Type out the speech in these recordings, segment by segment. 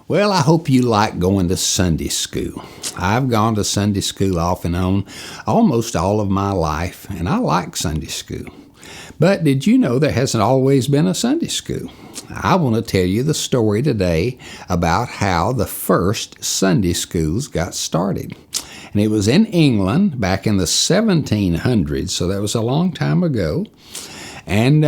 Well, I hope you like going to Sunday school. I've gone to Sunday school off and on almost all of my life, and I like Sunday school. But did you know there hasn't always been a Sunday school? I want to tell you the story today about how the first Sunday schools got started. And it was in England back in the 1700s, so that was a long time ago. And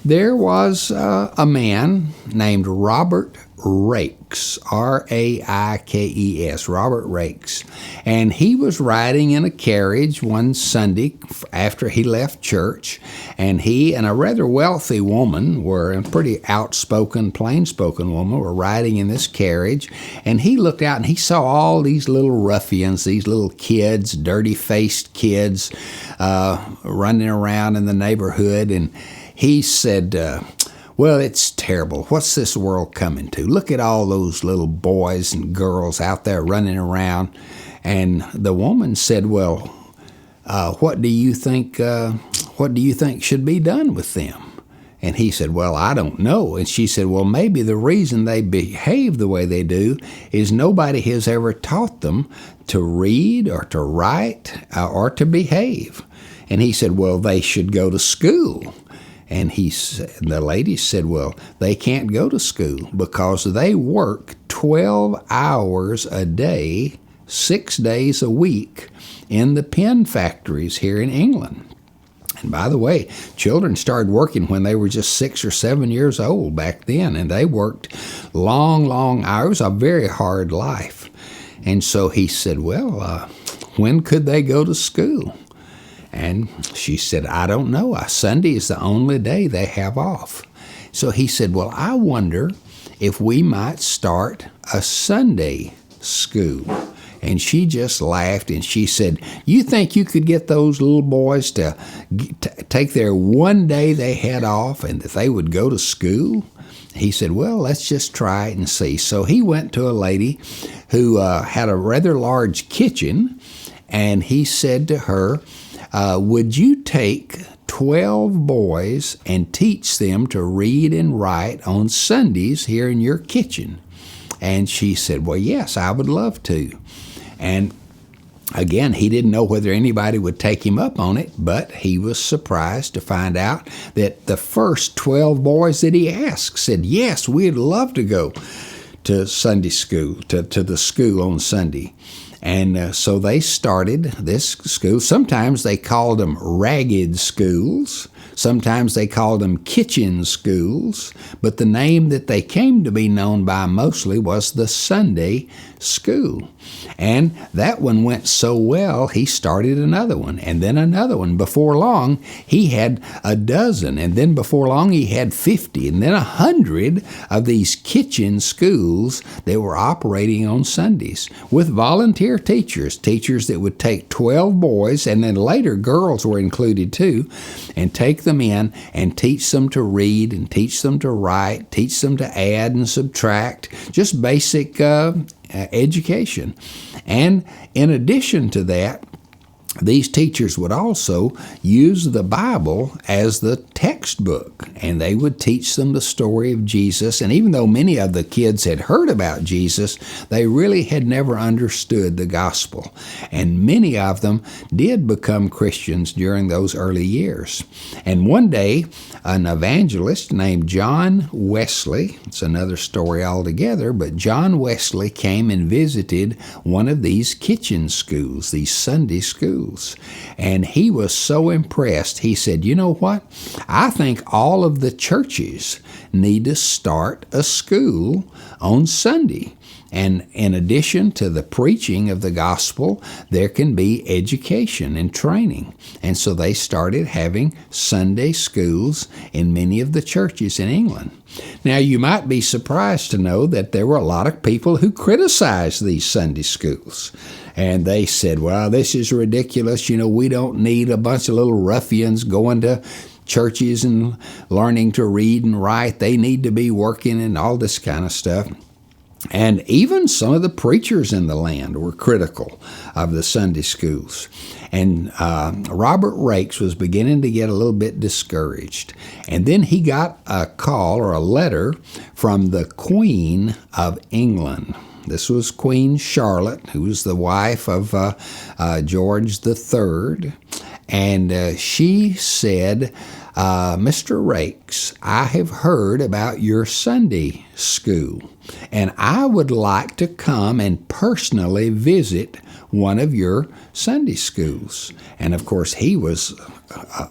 there was a man named Robert Raikes, Raikes, Robert Raikes. And he was riding in a carriage one Sunday after he left church, and he and a rather wealthy woman were, a pretty outspoken, plain-spoken woman, were riding in this carriage, and he looked out and he saw all these little ruffians, these little kids, dirty-faced kids, running around in the neighborhood, and he said, well, it's terrible. What's this world coming to? Look at all those little boys and girls out there running around. And the woman said, well, what do you think should be done with them? And he said, well, I don't know. And she said, well, maybe the reason they behave the way they do is nobody has ever taught them to read or to write or to behave. And he said, well, they should go to school. And the lady said, well, they can't go to school because they work 12 hours a day, 6 days a week in the pen factories here in England. And by the way, children started working when they were just 6 or 7 years old back then, and they worked long, long hours, a very hard life. And so he said, well, when could they go to school? And she said, I don't know. Sunday is the only day they have off. So he said, well, I wonder if we might start a Sunday school. And she just laughed and she said, you think you could get those little boys to take their one day they had off and that they would go to school? He said, well, let's just try it and see. So he went to a lady who had a rather large kitchen, and he said to her, would you take 12 boys and teach them to read and write on Sundays here in your kitchen? And she said, well, yes, I would love to. And again, he didn't know whether anybody would take him up on it, but he was surprised to find out that the first 12 boys that he asked said, yes, we'd love to go to Sunday school, to the school on Sunday. And so they started this school. Sometimes they called them ragged schools. Sometimes they called them kitchen schools. But the name that they came to be known by mostly was the Sunday school. And that one went so well, he started another one, and then another one. Before long, he had a dozen, and then before long, he had 50, and then 100 of these kitchen schools that were operating on Sundays with volunteer teachers that would take 12 boys, and then later girls were included too, and take them in and teach them to read and teach them to write, teach them to add and subtract, just basic education. And in addition to that, these teachers would also use the Bible as the textbook, and they would teach them the story of Jesus. And even though many of the kids had heard about Jesus, they really had never understood the gospel. And many of them did become Christians during those early years. And one day, an evangelist named John Wesley, it's another story altogether, but John Wesley came and visited one of these kitchen schools, these Sunday schools. And he was so impressed, he said, you know what? I think all of the churches need to start a school on Sunday. And in addition to the preaching of the gospel, there can be education and training. And so they started having Sunday schools in many of the churches in England. Now, you might be surprised to know that there were a lot of people who criticized these Sunday schools. And they said, well, this is ridiculous. You know, we don't need a bunch of little ruffians going to churches and learning to read and write. They need to be working and all this kind of stuff. And even some of the preachers in the land were critical of the Sunday schools. And Robert Raikes was beginning to get a little bit discouraged. And then he got a call or a letter from the Queen of England. This was Queen Charlotte, who was the wife of George III. And she said, Mr. Raikes, I have heard about your Sunday school, and I would like to come and personally visit one of your Sunday schools. And of course, he was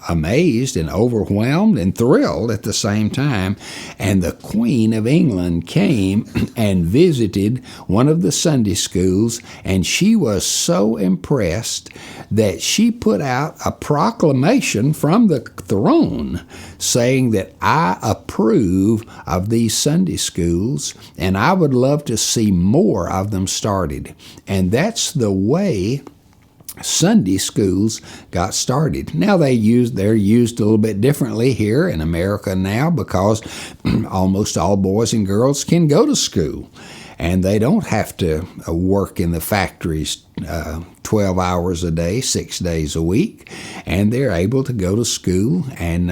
amazed and overwhelmed and thrilled at the same time. And the Queen of England came and visited one of the Sunday schools, and she was so impressed that she put out a proclamation from the throne saying that I approve of these Sunday schools, and I would love to see more of them started. And that's the way Sunday schools got started. Now they're used a little bit differently here in America now, because almost all boys and girls can go to school, and they don't have to work in the factories 12 hours a day, 6 days a week, and they're able to go to school and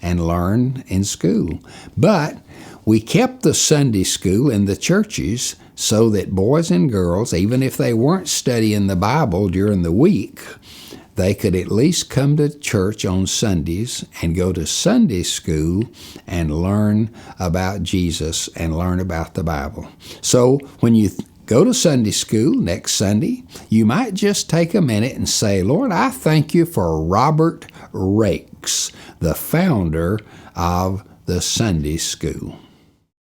learn in school. But we kept the Sunday school in the churches so that boys and girls, even if they weren't studying the Bible during the week, they could at least come to church on Sundays and go to Sunday school and learn about Jesus and learn about the Bible. So when you go to Sunday school next Sunday, you might just take a minute and say, Lord, I thank you for Robert Raikes, the founder of the Sunday school.